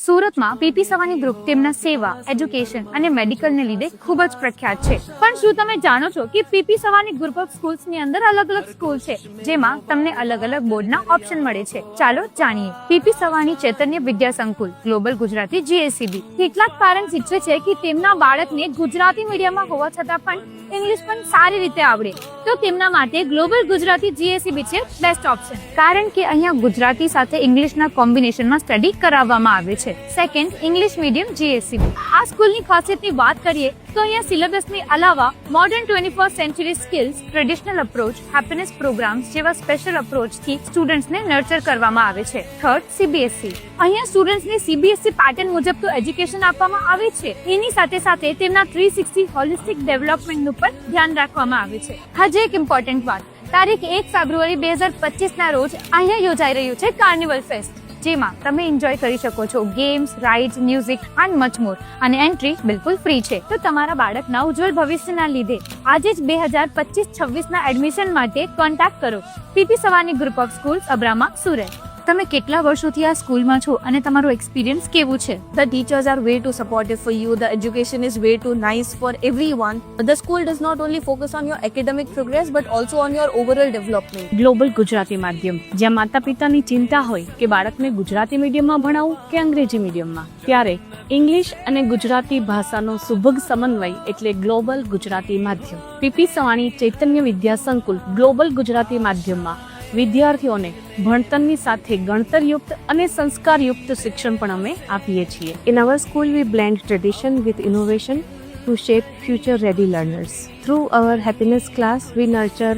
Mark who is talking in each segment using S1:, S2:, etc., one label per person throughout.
S1: સુરતમાં PP Sawani group તેમના સેવા, એજ્યુકેશન અને મેડિકલને લીધે ખૂબ જ પ્રખ્યાત છે. પણ શું તમે જાણો છો કે પીપી સવાની ગ્રુપ ઓફ સ્કૂલ્સની અંદર અલગ અલગ સ્કૂલ છે, જેમાં તમને અલગ અલગ બોર્ડના ઓપ્શન મળે છે? ચાલો જાણીએ. પીપી સવાની ચૈતન્ય વિદ્યા સંકુલ ગ્લોબલ ગુજરાતી GSCB. કેટલાક પેરેન્ટ્સ ઈચ્છે છે કે તેમના બાળકને ગુજરાતી મીડિયમમાં હોવા છતાં પણ ઇંગ્લિશ પણ સારી રીતે આવડે, તો તેમના માટે ગ્લોબલ ગુજરાતી GSCB છે બેસ્ટ ઓપ્શન. કારણ કે અહીંયા ગુજરાતી સાથે ઇંગ્લિશના કોમ્બિનેશનમાં સ્ટડી કરાવવામાં આવે છે. Second, English medium GSCB. આ સ્કૂલની ખાસિયતની વાત કરીએ તો અહીંયા સિલેબસની અલાવા modern 21st century skills, traditional approach, happiness programs જેવા સ્પેશિયલ અપ્રોચથી સ્ટુડન્ટ્સને નર્ચર કરવામાં આવે છે. Third, CBSE. અહીંયા સ્ટુડન્ટ્સને CBSE પેટર્ન મુજબ તો એજ્યુકેશન આપવામાં આવે છે, એની સાથે સાથે તેમના 360 હોલિસ્ટિક ડેવલપમેન્ટનું પણ ધ્યાન રાખવામાં આવે છે. હજી એક ઇમ્પોર્ટન્ટ વાત, તારીખ 1 ફેબ્રુઆરી 2025 ના રોજ અહીંયા યોજાઈ રહ્યું છે કાર્નિવલ ફેસ્ટ, જેમાં તમે એન્જોય કરી શકો છો games, rides, music and much મોર. અને એન્ટ્રી બિલકુલ ફ્રી છે. તો તમારા બાળકના ઉજ્જવળ ભવિષ્યના લીધે આજે જ 2025-26 ના એડમિશન માટે કોન્ટેક્ટ કરો. PP Sawani group of schools, Abrama, Surat. તમે કેટલા વર્ષોથી આ સ્કૂલમાં છો અને તમારો એક્સપિરિયન્સ કેવું છે?
S2: The teachers are way too supportive for you. The education is way too nice for everyone. The school does not only focus on your academic progress but also on your overall development.
S3: Global Gujarati માધ્યમ, જ્યાં માતા પિતાની ચિંતા હોય કે બાળકને ગુજરાતી મીડિયમમાં ભણાવવું કે અંગ્રેજી મીડિયમમાં, ત્યારે ઇંગ્લિશ અને ગુજરાતી ભાષાનો સુભગ સમન્વય એટલે ગ્લોબલ ગુજરાતી માધ્યમ. પીપી સવાણી ચૈતન્ય વિદ્યા સંકુલ ગ્લોબલ ગુજરાતી માધ્યમમાં વિદ્યાર્થીઓને ભણતરની સાથે ગણતરયુક્ત અને સંસ્કારયુક્ત શિક્ષણ પણ અમે આપીએ છીએ.
S4: In our school, we blend tradition with innovation to shape future-ready learners. Through our happiness class, we nurture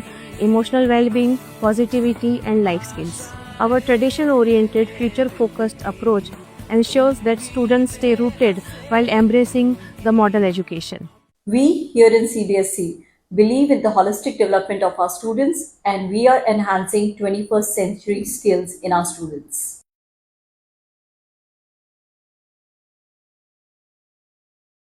S4: emotional well-being, positivity, and life skills. Our tradition-oriented, future-focused approach ensures that students stay rooted while embracing the modern education.
S5: We here in CBSE believe in the holistic development of our students, and we are enhancing 21st century skills in our students.